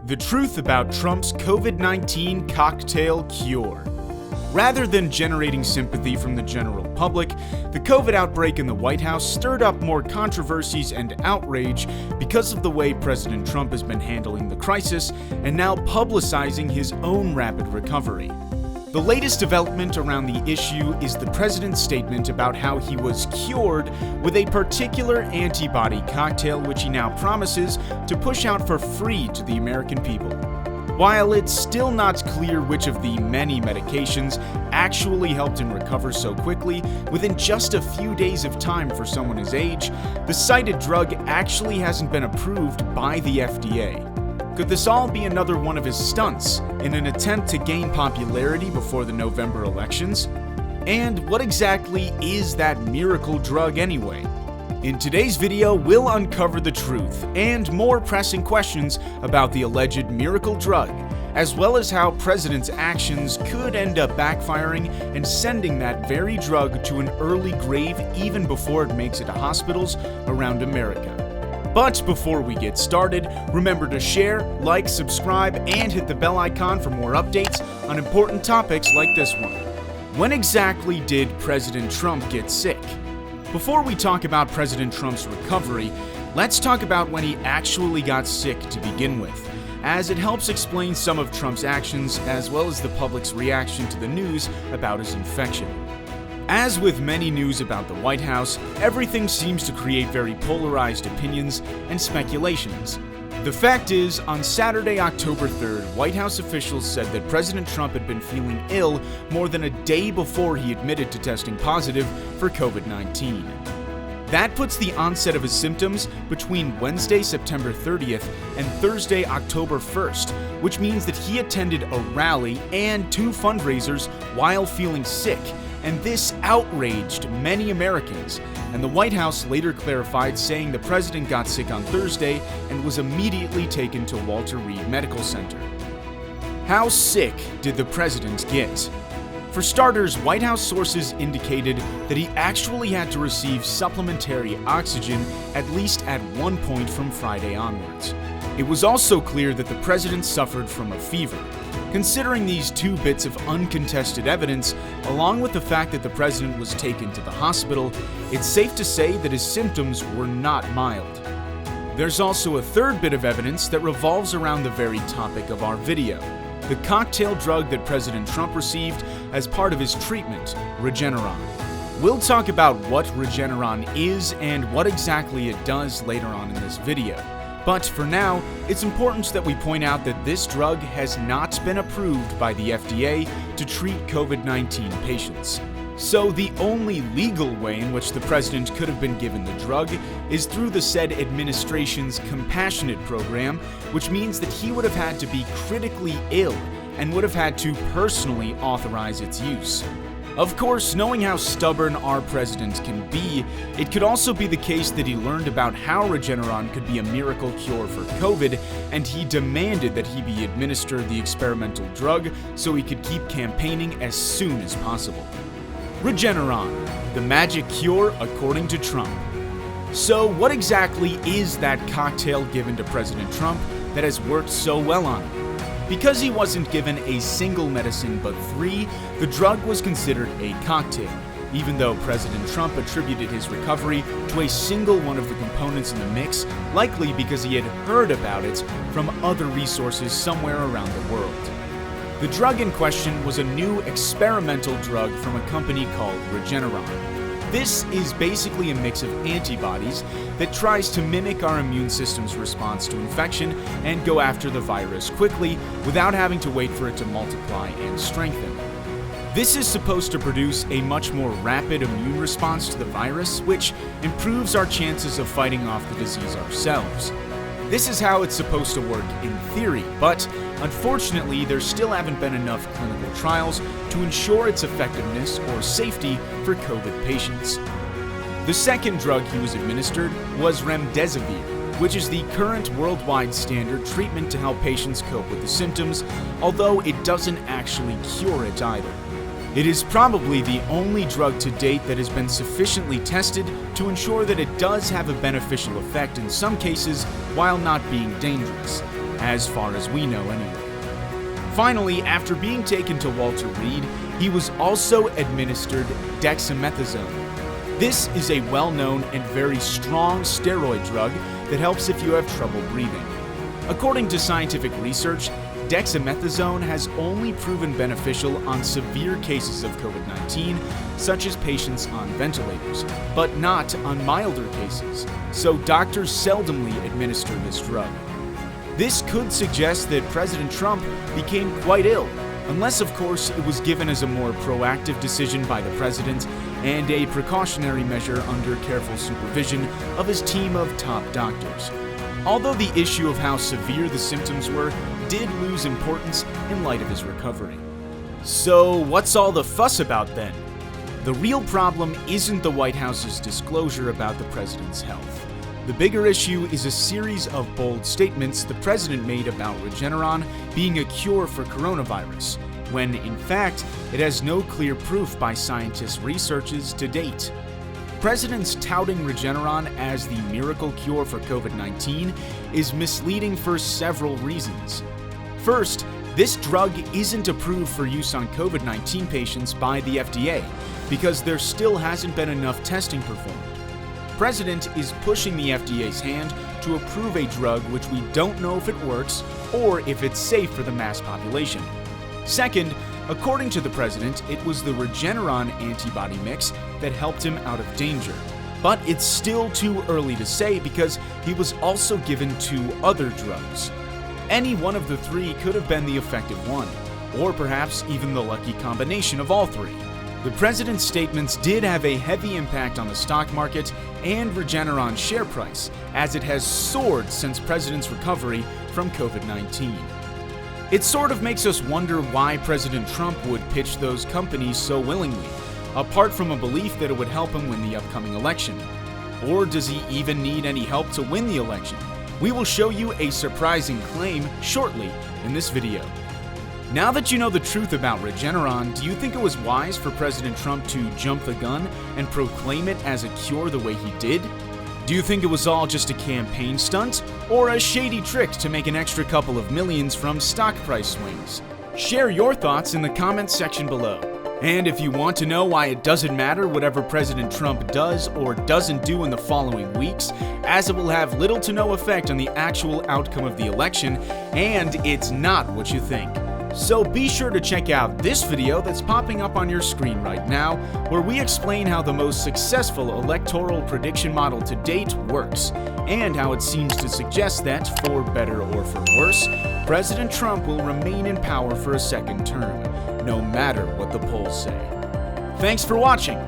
The truth about Trump's COVID-19 cocktail cure. Rather than generating sympathy from the general public, the COVID outbreak in the White House stirred up more controversies and outrage because of the way President Trump has been handling the crisis and now publicizing his own rapid recovery. The latest development around the issue is the president's statement about how he was cured with a particular antibody cocktail which he now promises to push out for free to the American people. While it's still not clear which of the many medications actually helped him recover so quickly within just a few days of time for someone his age, the cited drug actually hasn't been approved by the FDA. Could this all be another one of his stunts in an attempt to gain popularity before the November elections? And what exactly is that miracle drug anyway? In today's video, we'll uncover the truth and more pressing questions about the alleged miracle drug, as well as how President's actions could end up backfiring and sending that very drug to an early grave even before it makes it to hospitals around America. But before we get started, remember to share, like, subscribe, and hit the bell icon for more updates on important topics like this one. When exactly did President Trump get sick? Before we talk about President Trump's recovery, let's talk about when he actually got sick to begin with, as it helps explain some of Trump's actions as well as the public's reaction to the news about his infection. As with many news about the White House, everything seems to create very polarized opinions and speculations. The fact is, on Saturday, October 3rd, White House officials said that President Trump had been feeling ill more than a day before he admitted to testing positive for COVID-19. That puts the onset of his symptoms between Wednesday, September 30th and Thursday, October 1st, which means that he attended a rally and 2 fundraisers while feeling sick, and this outraged many Americans, and the White House later clarified, saying the president got sick on Thursday and was immediately taken to Walter Reed Medical Center. How sick did the president get? For starters, White House sources indicated that he actually had to receive supplementary oxygen at least at one point from Friday onwards. It was also clear that the president suffered from a fever. Considering these 2 bits of uncontested evidence, along with the fact that the president was taken to the hospital, it's safe to say that his symptoms were not mild. There's also a 3rd bit of evidence that revolves around the very topic of our video: the cocktail drug that President Trump received as part of his treatment, Regeneron. We'll talk about what Regeneron is and what exactly it does later on in this video. But for now, it's important that we point out that this drug has not been approved by the FDA to treat COVID-19 patients. So the only legal way in which the president could have been given the drug is through the said administration's compassionate program, which means that he would have had to be critically ill and would have had to personally authorize its use. Of course, knowing how stubborn our president can be, it could also be the case that he learned about how Regeneron could be a miracle cure for COVID, and he demanded that he be administered the experimental drug so he could keep campaigning as soon as possible. Regeneron, the magic cure according to Trump. So what exactly is that cocktail given to President Trump that has worked so well on him? Because he wasn't given a single medicine but 3, the drug was considered a cocktail, even though President Trump attributed his recovery to a single one of the components in the mix, likely because he had heard about it from other resources somewhere around the world. The drug in question was a new experimental drug from a company called Regeneron. This is basically a mix of antibodies that tries to mimic our immune system's response to infection and go after the virus quickly without having to wait for it to multiply and strengthen. This is supposed to produce a much more rapid immune response to the virus, which improves our chances of fighting off the disease ourselves. This is how it's supposed to work in theory, but unfortunately there still haven't been enough clinical trials to ensure its effectiveness or safety for COVID patients. The second drug he was administered was Remdesivir, which is the current worldwide standard treatment to help patients cope with the symptoms, although it doesn't actually cure it either. It is probably the only drug to date that has been sufficiently tested to ensure that it does have a beneficial effect in some cases while not being dangerous. as far as we know anyway. Finally, after being taken to Walter Reed, he was also administered dexamethasone. This is a well-known and very strong steroid drug that helps if you have trouble breathing. According to scientific research, dexamethasone has only proven beneficial on severe cases of COVID-19, such as patients on ventilators, but not on milder cases, so doctors seldomly administer this drug. This could suggest that President Trump became quite ill, unless of course it was given as a more proactive decision by the president and a precautionary measure under careful supervision of his team of top doctors. Although the issue of how severe the symptoms were did lose importance in light of his recovery. So what's all the fuss about then? The real problem isn't the White House's disclosure about the president's health. The bigger issue is a series of bold statements the president made about Regeneron being a cure for coronavirus, when in fact it has no clear proof by scientists' researches to date. Presidents touting Regeneron as the miracle cure for COVID-19 is misleading for several reasons. First, this drug isn't approved for use on COVID-19 patients by the FDA because there still hasn't been enough testing performed. President is pushing the FDA's hand to approve a drug which we don't know if it works or if it's safe for the mass population. Second, according to the president, it was the Regeneron antibody mix that helped him out of danger. But it's still too early to say because he was also given 2 other drugs. Any one of the 3 could have been the effective one, or perhaps even the lucky combination of all 3. The president's statements did have a heavy impact on the stock market and Regeneron's share price, as it has soared since President's recovery from COVID-19. It sort of makes us wonder why President Trump would pitch those companies so willingly, apart from a belief that it would help him win the upcoming election. Or does he even need any help to win the election? We will show you a surprising claim shortly in this video. Now that you know the truth about Regeneron, do you think it was wise for President Trump to jump the gun and proclaim it as a cure the way he did? Do you think it was all just a campaign stunt, or a shady trick to make an extra couple of millions from stock price swings? Share your thoughts in the comments section below. And if you want to know why it doesn't matter whatever President Trump does or doesn't do in the following weeks, as it will have little to no effect on the actual outcome of the election, and it's not what you think. So be sure to check out this video that's popping up on your screen right now, where we explain how the most successful electoral prediction model to date works, and how it seems to suggest that, for better or for worse, President Trump will remain in power for a second term, no matter what the polls say. Thanks for watching.